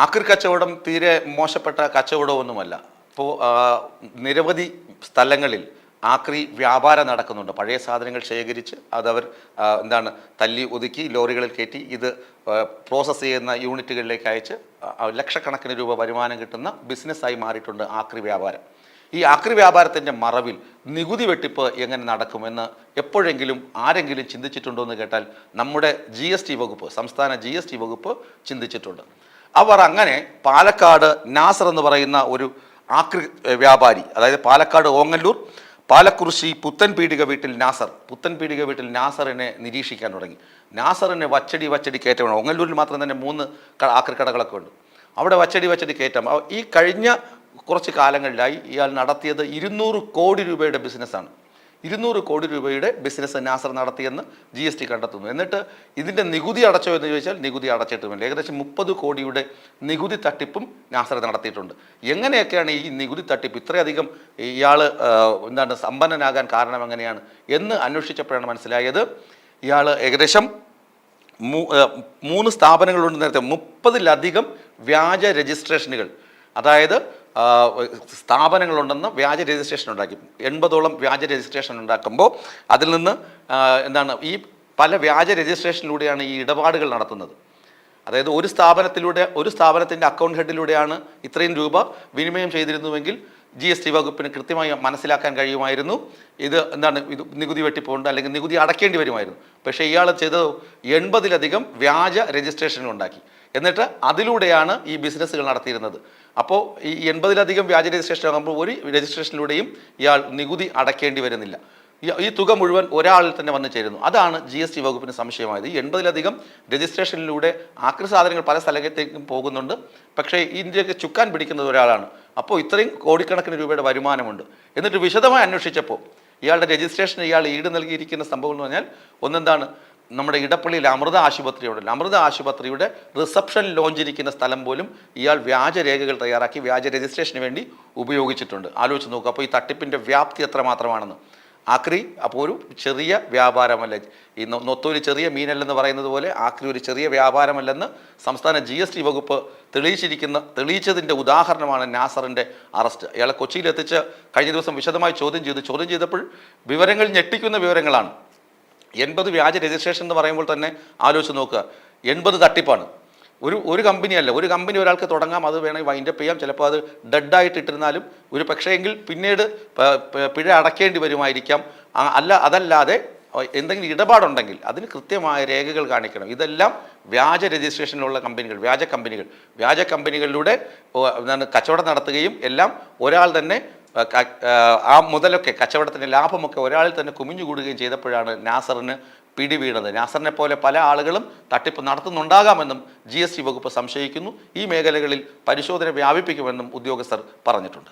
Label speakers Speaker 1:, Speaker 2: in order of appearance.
Speaker 1: ആക്രി കച്ചവടം തീരെ മോശപ്പെട്ട കച്ചവടമൊന്നുമല്ല. ഇപ്പോൾ നിരവധി സ്ഥലങ്ങളിൽ ആക്രി വ്യാപാരം നടക്കുന്നുണ്ട്. പഴയ സാധനങ്ങൾ ശേഖരിച്ച് അതവർ തല്ലി ഒതുക്കി ലോറികളിൽ കയറ്റി ഇത് പ്രോസസ്സ് ചെയ്യുന്ന യൂണിറ്റുകളിലേക്ക് അയച്ച് ലക്ഷക്കണക്കിന് രൂപ വരുമാനം കിട്ടുന്ന ബിസിനസ്സായി മാറിയിട്ടുണ്ട് ആക്രി വ്യാപാരം. ഈ ആക്രി വ്യാപാരത്തിൻ്റെ മറവിൽ നികുതി വെട്ടിപ്പ് എങ്ങനെ നടക്കുമെന്ന് എപ്പോഴെങ്കിലും ആരെങ്കിലും ചിന്തിച്ചിട്ടുണ്ടോ എന്ന് കേട്ടാൽ നമ്മുടെ GST വകുപ്പ്, സംസ്ഥാന GST വകുപ്പ് ചിന്തിച്ചിട്ടുണ്ട്. അവർ അങ്ങനെ പാലക്കാട് നാസർ എന്ന് പറയുന്ന ഒരു ആക്രി വ്യാപാരി, അതായത് പാലക്കാട് ഓങ്ങല്ലൂർ പാലക്കുറിശി പുത്തൻപീടിക വീട്ടിൽ നാസറിനെ നിരീക്ഷിക്കാൻ തുടങ്ങി. നാസറിനെ വച്ചടി കയറ്റമാണ്. ഓങ്ങല്ലൂരിൽ മാത്രം തന്നെ 3 ആക്രി കടകളൊക്കെ ഉണ്ട്. അവിടെ വച്ചടി കയറ്റം. ഈ കഴിഞ്ഞ കുറച്ച് കാലങ്ങളിലായി ഇയാൾ നടത്തിയത് 200 കോടി രൂപയുടെ ബിസിനസ്സാണ്. 200 കോടി രൂപയുടെ ബിസിനസ് നാസർ നടത്തിയെന്ന് GST കണ്ടെത്തുന്നു. എന്നിട്ട് ഇതിൻ്റെ നികുതി അടച്ചോ എന്ന് ചോദിച്ചാൽ നികുതി അടച്ചിട്ടുമില്ല. ഏകദേശം 30 കോടിയുടെ നികുതി തട്ടിപ്പും നാസർ നടത്തിയിട്ടുണ്ട്. എങ്ങനെയൊക്കെയാണ് ഈ നികുതി തട്ടിപ്പ് ഇത്രയധികം ഇയാൾ സമ്പന്നനാകാൻ കാരണം എങ്ങനെയാണ് എന്ന് അന്വേഷിച്ചപ്പോഴാണ് മനസ്സിലായത് ഇയാൾ ഏകദേശം 3 സ്ഥാപനങ്ങളുണ്ട്. നേരത്തെ 30-ലധികം വ്യാജ രജിസ്ട്രേഷനുകൾ, അതായത് സ്ഥാപനങ്ങളുണ്ടെന്ന് വ്യാജ രജിസ്ട്രേഷൻ ഉണ്ടാക്കി. 80ഓളം വ്യാജ രജിസ്ട്രേഷൻ ഉണ്ടാക്കുമ്പോൾ അതിൽ നിന്ന് ഈ പല വ്യാജ രജിസ്ട്രേഷനിലൂടെയാണ് ഈ ഇടപാടുകൾ നടത്തുന്നത്. അതായത് ഒരു സ്ഥാപനത്തിൻ്റെ അക്കൗണ്ട് ഹെഡിലൂടെയാണ് ഇത്രയും രൂപ വിനിമയം ചെയ്തിരുന്നുവെങ്കിൽ GST വകുപ്പിന് കൃത്യമായി മനസ്സിലാക്കാൻ കഴിയുമായിരുന്നു ഇത് നികുതി വെട്ടിപ്പുണ്ട്, അല്ലെങ്കിൽ നികുതി അടയ്ക്കേണ്ടി വരുമായിരുന്നു. പക്ഷേ ഇയാൾ ചെയ്തത് 80-ലധികം വ്യാജ രജിസ്ട്രേഷനുകൾ ഉണ്ടാക്കി. എന്നിട്ട് അതിലൂടെയാണ് ഈ ബിസിനസ്സുകൾ നടത്തിയിരുന്നത്. അപ്പോൾ ഈ 80-ലധികം വ്യാജ രജിസ്ട്രേഷൻ ആകുമ്പോൾ ഒരു രജിസ്ട്രേഷനിലൂടെയും ഇയാൾ നികുതി അടയ്ക്കേണ്ടി വരുന്നില്ല. ഈ തുക മുഴുവൻ ഒരാളിൽ തന്നെ വന്നു ചേരുന്നു. അതാണ് GST വകുപ്പിന് സംശയമായത്. ഈ 80-ലധികം രജിസ്ട്രേഷനിലൂടെ ആക്രി സാധനങ്ങൾ പല സ്ഥലത്തേക്കും പോകുന്നുണ്ട്. പക്ഷേ ഇന്ത്യക്ക് ചുക്കാൻ പിടിക്കുന്നത് ഒരാളാണ്. അപ്പോൾ ഇത്രയും കോടിക്കണക്കിന് രൂപയുടെ വരുമാനമുണ്ട്. എന്നിട്ട് വിശദമായി അന്വേഷിച്ചപ്പോൾ ഇയാളുടെ രജിസ്ട്രേഷൻ ഇയാൾ ഈട് നൽകിയിരിക്കുന്ന സംഭവം എന്ന് പറഞ്ഞാൽ നമ്മുടെ ഇടപ്പള്ളിയിൽ അമൃത ആശുപത്രിയുണ്ടല്ലോ, അമൃത ആശുപത്രിയുടെ റിസപ്ഷൻ ലോഞ്ചിരിക്കുന്ന സ്ഥലം പോലും ഇയാൾ വ്യാജ രേഖകൾ തയ്യാറാക്കി വ്യാജ രജിസ്ട്രേഷന് വേണ്ടി ഉപയോഗിച്ചിട്ടുണ്ട്. ആലോചിച്ച് നോക്കുക. അപ്പോൾ ഈ തട്ടിപ്പിൻ്റെ വ്യാപ്തി എത്രമാത്രമാണെന്ന്. ആക്രി അപ്പോൾ ഒരു ചെറിയ വ്യാപാരമല്ല. ഈ നൊത്തൊരു ചെറിയ മീനല്ലെന്ന് പറയുന്നത് പോലെ ആക്രി ഒരു ചെറിയ വ്യാപാരമല്ലെന്ന് സംസ്ഥാന GST വകുപ്പ് തെളിയിച്ചതിൻ്റെ ഉദാഹരണമാണ് നാസറിൻ്റെ അറസ്റ്റ്. ഇയാളെ കൊച്ചിയിലെത്തിച്ച് കഴിഞ്ഞ ദിവസം വിശദമായി ചോദ്യം ചെയ്തപ്പോൾ വിവരങ്ങൾ ഞെട്ടിക്കുന്ന വിവരങ്ങളാണ്. 80 വ്യാജ രജിസ്ട്രേഷൻ എന്ന് പറയുമ്പോൾ തന്നെ ആലോചിച്ച് നോക്കുക. 80 തട്ടിപ്പാണ്. ഒരു കമ്പനിയല്ല. ഒരു കമ്പനി ഒരാൾക്ക് തുടങ്ങാം, അത് വേണമെങ്കിൽ വൈൻഡപ്പ് ചെയ്യാം. ചിലപ്പോൾ അത് ഡെഡായിട്ട് ഇട്ടിരുന്നാലും ഒരു പക്ഷേയെങ്കിൽ പിന്നീട് പിഴ അടയ്ക്കേണ്ടി വരുമായിരിക്കാം. അതല്ലാതെ എന്തെങ്കിലും ഇടപാടുണ്ടെങ്കിൽ അതിന് കൃത്യമായ രേഖകൾ കാണിക്കണം. ഇതെല്ലാം വ്യാജ രജിസ്ട്രേഷനിലുള്ള വ്യാജ കമ്പനികളിലൂടെ കച്ചവടം നടത്തുകയും എല്ലാം ഒരാൾ തന്നെ ആ മുതലൊക്കെ കച്ചവടത്തിൻ്റെ ലാഭമൊക്കെ ഒരാളിൽ തന്നെ കുമിഞ്ഞുകൂടുകയും ചെയ്തപ്പോഴാണ് നാസറിന് പിടിവീണത്. നാസറിനെ പോലെ പല ആളുകളും തട്ടിപ്പ് നടത്തുന്നുണ്ടാകാമെന്നും GST വകുപ്പ് സംശയിക്കുന്നു. ഈ മേഖലകളിൽ പരിശോധന വ്യാപിപ്പിക്കുമെന്നും ഉദ്യോഗസ്ഥർ പറഞ്ഞിട്ടുണ്ട്.